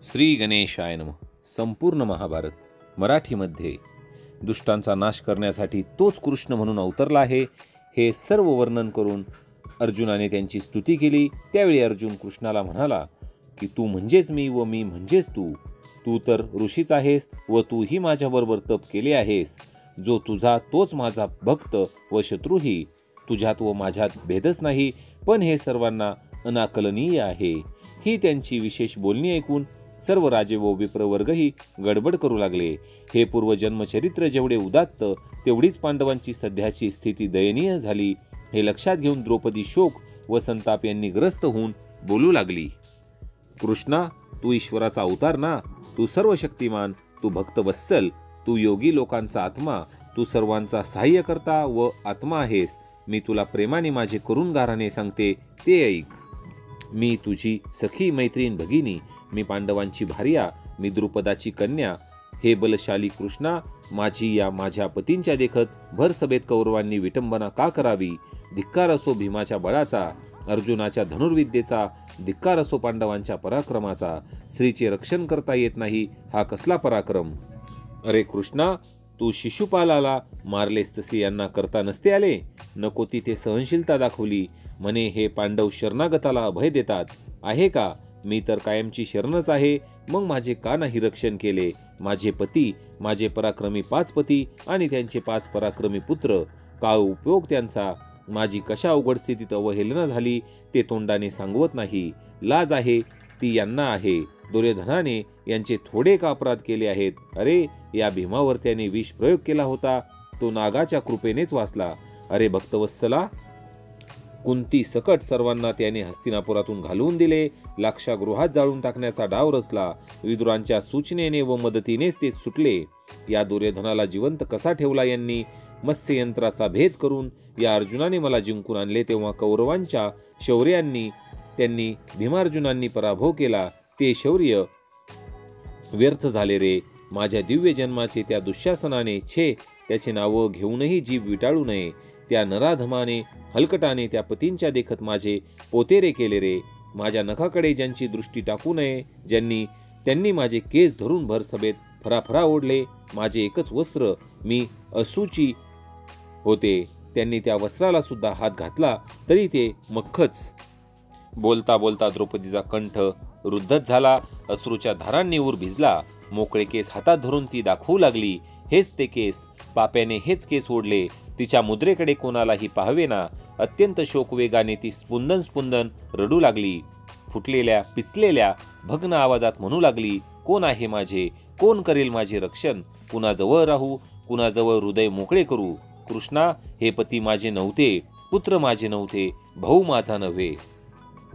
श्री गणेशाय नमः. संपूर्ण महाभारत मराठीमध्ये दुष्टांचा नाश करण्यासाठी तोच कृष्ण म्हणून अवतरला आहे हे सर्व वर्णन करून अर्जुनाने त्यांची स्तुती केली. त्यावेळी अर्जुन कृष्णाला म्हणाला की तू म्हणजेच मी व मी म्हणजेच तू. तू तर ऋषीच आहेस व तूही माझ्याबरोबर तप केले आहेस. जो तुझा तोच माझा भक्त व शत्रूही. तुझ्यात व माझ्यात भेदच नाही, पण हे सर्वांना अनाकलनीय आहे. ही त्यांची विशेष बोलणी ऐकून सर्व राजे व विप्रवर्गही गडबड करू लागले. हे पूर्वजन्मचरित्र जेवढे उदात्त तेवढीच पांडवांची सध्याची स्थिती दयनीय झाली हे लक्षात घेऊन द्रौपदी शोक व संताप यांनी ग्रस्त होऊन बोलू लागली. कृष्णा, तू ईश्वराचा अवतार ना. तू सर्व शक्तिमान, तू भक्तवत्सल, तू योगी लोकांचा आत्मा, तू सर्वांचा सहाय्यकर्ता व आत्मा आहेस. मी तुला प्रेमाने माझे करुण गाराने सांगते ते ऐक. मी तुझी सखी मैत्रीण भगिनी, मी पांडवांची भार्या, मी द्रुपदाची कन्या. हे बलशाली कृष्णा, माझ्या पतींच्या देखत भर सभेत कौरवांनी विटंबना का करावी. धिक्कार असो भीमाच्या बळाचा, अर्जुनाच्या धनुर्विद्येचा, धिक्कार असो पांडवांच्या पराक्रमाचा. स्त्रीचे रक्षण करता येत नाही हा कसला पराक्रम. अरे कृष्णा, तू शिशुपालाला मारलेस तसे यांना करता नसते आले. नको तिथे सहनशीलता दाखवली. म्हणे हे पांडव शरणागताला अभय देतात. आहे का? मी तर कायमची शरणच आहे. मग माझे का नाही रक्षण केले. माझे पती, माझे पराक्रमी 5 पती आणि त्यांचे 5 पराक्रमी पुत्र, काय उपयोग त्यांचा. माझी कशा अवघड स्थितीत अवहेलना झाली ते तोंडाने सांगवत नाही. लाज आहे ती यांना आहे. दुर्योधनाने यांचे थोडे का अपराध केले आहेत. अरे, या भीमावर त्याने विष प्रयोग केला होता, तो नागाच्या कृपेनेच वाचला. अरे भक्तवत्सला, कुंती सकट सर्वांना त्याने हस्तिनापुरातून घालवून दिले. लाक्षागृहात जाळून टाकण्याचा डाव रचला. विदुरांच्या सूचनेने व मदतीनेच ते सुटले. या दुर्योधनाला जिवंत कसा ठेवला यांनी. मत्स्ययंत्राचा भेद करून या अर्जुनाने मला जिंकून आणले. तेव्हा कौरवांच्या शौर्यांनी त्यांनी भीमार्जुनांनी पराभव केला. ते शौर्य व्यर्थ झाले रे. माझ्या दिव्य जन्माचे त्या दुःशासनाने त्याचे नाव घेऊनही जीव विटाळू नये. त्या नराधमाने हलकटाने त्या पतींच्या देखत माझे पोतेरे केले रे. माझ्या नखाकडे ज्यांची दृष्टी टाकू नये, त्यांनी माझे केस धरून भर सभेत फराफरा ओढले. माझे एकच वस्त्र, मी असूची होते, त्यांनी त्या वस्त्राला सुद्धा हात घातला तरी ते मख्खच. बोलता बोलता द्रौपदीचा कंठ रुद्धच झाला. अश्रूच्या धारांनी ऊर भिजला. मोकळे केस हातात धरून ती दाखवू लागली. हेच ते केस. पाप्याने हेच केस ओढले. तिच्या मुद्रेकडे कोणालाही पाहावेना. अत्यंत शोकवेगाने ती स्पुंदन रडू लागली. फुटलेल्या पिचलेल्या भग्न आवाजात म्हणू लागली, कोण आहे माझे, कोण करेल माझे रक्षण. कुणाजवळ राहू, कुणाजवळ हृदय मोकळे करू. कृष्णा, हे पती माझे नव्हते, पुत्र माझे नव्हते, भाऊ माझा नव्हे.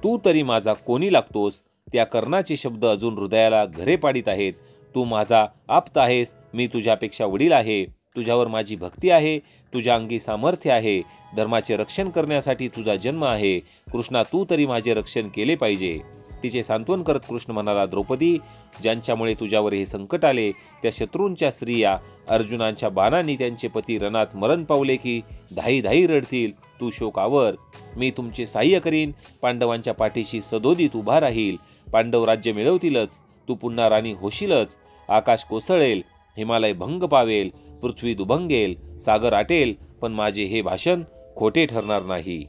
तू तरी माझा कोणी लागतोस. त्या कर्णाचे शब्द अजून हृदयाला घरे पाडित आहेत. तू माझा आप्त आहेस. मी तुझ्यापेक्षा वडील आहे. तुझ्यावर माझी भक्ती आहे. तुझ्या अंगी सामर्थ्य आहे. धर्माचे रक्षण करण्यासाठी तुझा जन्म आहे. कृष्णा, तू तरी माझे रक्षण केले पाहिजे. तिचे सांत्वन करत कृष्ण म्हणाला, द्रौपदी, ज्यांच्यामुळे तुझ्यावर हे संकट आले त्या शत्रूंच्या स्त्रिया अर्जुनांच्या बाणांनी त्यांचे पती रणात मरण पावले की धाई धाई रडतील. तू शोकावर, मी तुमचे सहाय्य करीन. पांडवांच्या पाठीशी सदोदित उभा राहील. पांडव राज्य मिळवतीलच. तू पुन्हा राणी होशीलच. आकाश कोसळेल, हिमालय भंग पावेल, पृथ्वी दुभंगेल, सागर आटेल, पण माझे हे भाषण खोटे ठरणार नाही.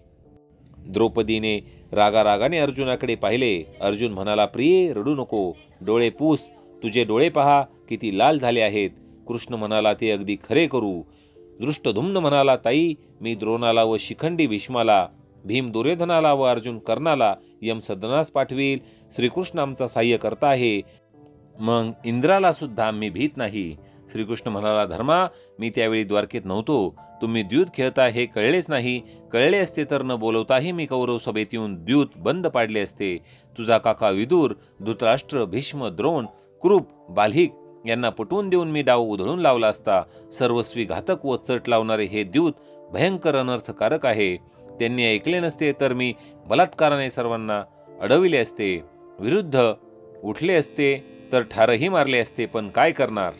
द्रौपदीने रागारागाने अर्जुनाकडे पाहिले. अर्जुन म्हणाला, प्रिये, रडू नको. डोळे पुस. तुझे डोळे पहा किती लाल झाले आहेत. कृष्ण म्हणाला, ते अगदी खरे करू. दृष्टधुम्न म्हणाला, ताई, मी द्रोणाला व शिखंडी भीष्माला, भीम दुर्योधनाला व अर्जुन कर्णाला यमसदनास पाठवील. श्रीकृष्ण आमचा सहाय्य करता आहे. मग इंद्राला सुद्धा आम्ही भीत नाही. श्रीकृष्ण म्हणाला, धर्मा, मी त्यावेळी द्वारकेत नव्हतो. तुम्ही द्यूत खेळता हे कळलेच नाही. कळले असते तर न बोलवताही मी कौरव सभेत येऊन द्यूत बंद पाडले असते. तुझा काका विदुर, धृतराष्ट्र, भीष्म, द्रोण, कृप, बाल्हिक यांना पटवून देऊन मी डाव उधळून लावला असता. सर्वस्वी घातक व चट लावणारे हे द्यूत भयंकर अनर्थकारक आहे. त्यांनी ऐकले नसते तर मी बलात्काराने सर्वांना अडविले असते. विरुद्ध उठले असते तर ठारही मारले असते. पण काय करणार.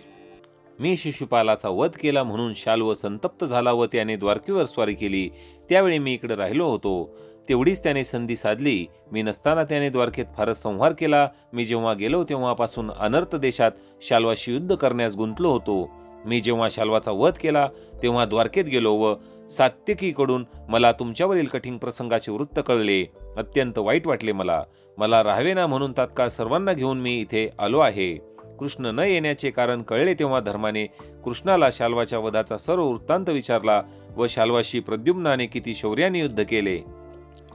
मी शिशुपालाचा वध केला म्हणून शाल्व संतप्त झाला व त्याने द्वारकेवर स्वारी केली. त्यावेळी मी इकडे राहिलो होतो. तेवढीच त्याने संधी साधली. मी नसताना त्याने द्वारकेत फारच संहार केला. मी जेव्हा गेलो तेव्हापासून अनर्थ देशात शाल्वाशी युद्ध करण्यास गुंतलो होतो. मी जेव्हा शाल्वाचा वध केला तेव्हा द्वारकेत गेलो व सात्यकीकडून मला तुमच्यावरील कठीण प्रसंगाचे वृत्त कळले. अत्यंत वाईट वाटले मला राहावे ना म्हणून तात्काळ सर्वांना घेऊन मी इथे आलो आहे. कृष्ण न येण्याचे कारण कळले तेव्हा धर्माने कृष्णाला शाल्वाच्या वधाचा सर्व वृत्तांत विचारला व शाल्वाशी प्रद्युम्नाने किती शौर्याने युद्ध केले.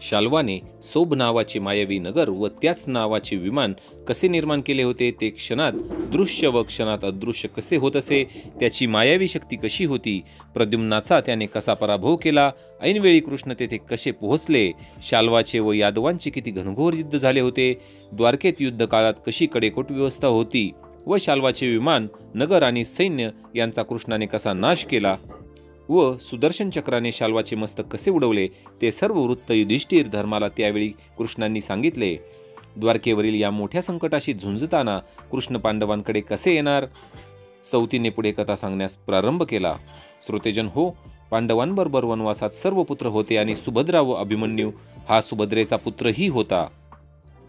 शाल्वाने सोब नावाचे मायावी नगर व त्याच नावाचे विमान कसे निर्माण केले होते, ते क्षणात दृश्य व क्षणात अदृश्य कसे होत असे, त्याची मायावी शक्ती कशी होती, प्रद्युम्नाचा त्याने कसा पराभव केला, ऐनवेळी कृष्ण तेथे कसे पोहोचले, शाल्वाचे व यादवांचे किती घनघोर युद्ध झाले होते, द्वारकेत युद्ध काळात कशी कडेकोट व्यवस्था होती व शाल्वाचे विमान नगर आणि सैन्य यांचा कृष्णाने कसा नाश केला व सुदर्शन चक्राने शाल्वाचे मस्तक कसे उडवले, ते सर्व वृत्त युधिष्ठिर धर्माला त्यावेळी कृष्णांनी सांगितले. द्वारकेवरील या मोठ्या संकटाशी झुंजताना कृष्ण पांडवांकडे कसे येणार. सौतीने पुढे कथा सांगण्यास प्रारंभ केला. श्रोतेजन हो, पांडवांबरोबर वनवासात सर्व पुत्र होते आणि सुभद्रा व अभिमन्यू हा सुभद्रेचा पुत्रही होता.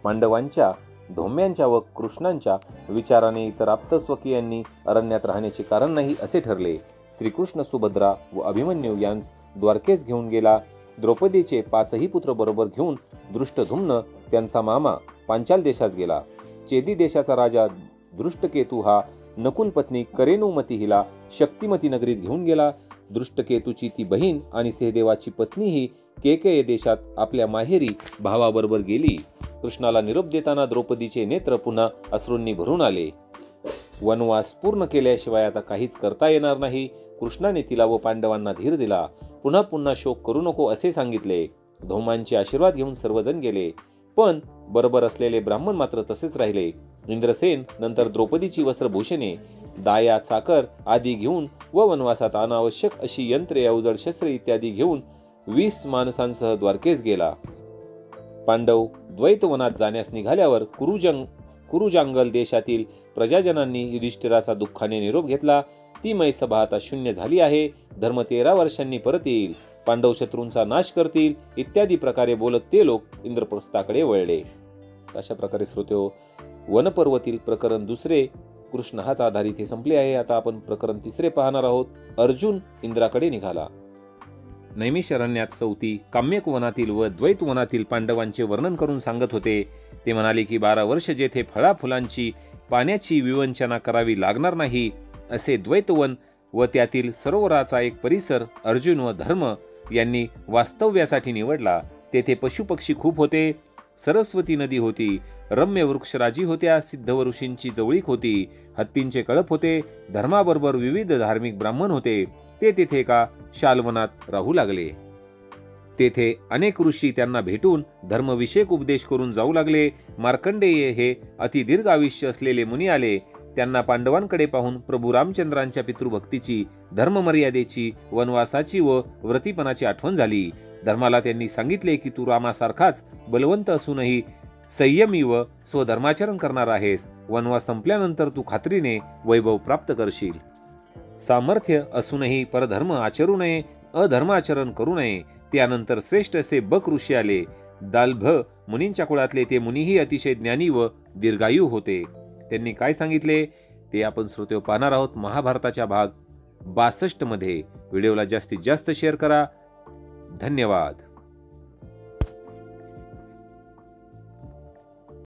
पांडवांच्या, धौम्यांच्या व कृष्णांच्या विचाराने इतर आप्तस्वकीयांनी अरण्यात राहण्याचे कारण नाही असे ठरले. श्रीकृष्ण सुभद्रा व अभिमन्यू यांस द्वारकेस घेऊन गेला. द्रौपदीचे 5ही पुत्र बरोबर घेऊन दृष्टधुम्न त्यांचा मामा पांचाल देशास गेला. चेदी देशाचा राजा दृष्टकेतू हा नकुल पत्नी करेनुमती हिला शक्तिमती नगरीत घेऊन गेला. दृष्टकेतूची ती बहीण आणि सहदेवाची पत्नीही केकय देशात आपल्या माहेरी भावाबरोबर गेली. कृष्णाला निरोप देताना द्रौपदीचे नेत्र पुन्हा अश्रूंनी भरून आले. वनवास पूर्ण केल्याशिवाय आता काहीच करता येणार नाही. कृष्णाने तिला व पांडवांना धीर दिला. पुन्हा पुन्हा शोक करू नको असे सांगितले. धौमांचे आशीर्वाद घेऊन सर्वजण गेले, पण बरोबर असलेले ब्राह्मण मात्र तसेच राहिले. इंद्रसेन नंतर द्रौपदीची वस्त्रभूषणे, दाया, चाकर आदी घेऊन व वनवासात अनावश्यक अशी यंत्रे, अवजड शस्त्रे इत्यादी घेऊन 20 माणसांसह द्वारकेस गेला. पांडव द्वैतवनात जाण्यास निघाल्यावर कुरुजांगल देशातील प्रजाजनांनी युधिष्ठिराचा दुःखाने निरोप घेतला. ती मैसभा आता शून्य झाली आहे. धर्म 13 वर्षांनी परत येईल. पांडव शत्रूंचा नाश करतील इत्यादी प्रकारे बोलत ते लोक इंद्रप्रस्थाकडे वळले. अशा प्रकारे श्रोत्यो, वनपर्वतील प्रकरण 2 कृष्ण हाच आधारित हे संपले आहे. आता आपण प्रकरण 3 पाहणार आहोत. अर्जुन इंद्राकडे निघाला. नैमिषारण्यात सौती काम्यक वनातील व द्वैत वनातील पांडवांचे वर्णन करून सांगत होते. ते म्हणाले की 12 वर्ष जेथे फळाफुलांची, पाण्याची विवंचना करावी लागणार नाही असे द्वैतवन व त्यातील सरोवराचा एक परिसर अर्जुन व धर्म यांनी वास्तव्यासाठी निवडला. तेथे पशुपक्षी खूप होते. सरस्वती नदी होती. रम्य वृक्षराजी होत्या. सिद्ध व ऋषींची जवळीक होती. हत्तींचे कळप होते. धर्माबरोबर विविध धार्मिक ब्राह्मण होते. ते तेथे एका शालवनात राहू लागले. तेथे अनेक ऋषी त्यांना भेटून धर्मविषयक उपदेश करून जाऊ लागले. मार्कंडेय हे अतिदीर्घ आयुष्य असलेले मुनी आले. त्यांना पांडवांकडे पाहून प्रभू रामचंद्रांच्या पितृभक्तीची, धर्ममर्यादेची, वनवासाची व व्रतीपणाची आठवण झाली. धर्माला त्यांनी सांगितले की तू रामासारखाच बलवंत असूनही संयमी व स्वधर्माचरण करणार आहेस. वनवास संपल्यानंतर तू खात्रीने वैभव प्राप्त करशील. सामर्थ्य असूनही परधर्म आचरू नये, अधर्माचरण करू नये. त्यानंतर श्रेष्ठ असे बक ऋषी आले. दाल्भ मुनींच्या कुळातले ते मुनीही अतिशय ज्ञानी व दीर्घायू होते. त्यांनी काय सांगितले ते आपण श्रोते पाहणार आहोत. महाभारताच्या भाग 62 मध्ये. व्हिडिओला जास्तीत जास्त शेअर करा. धन्यवाद.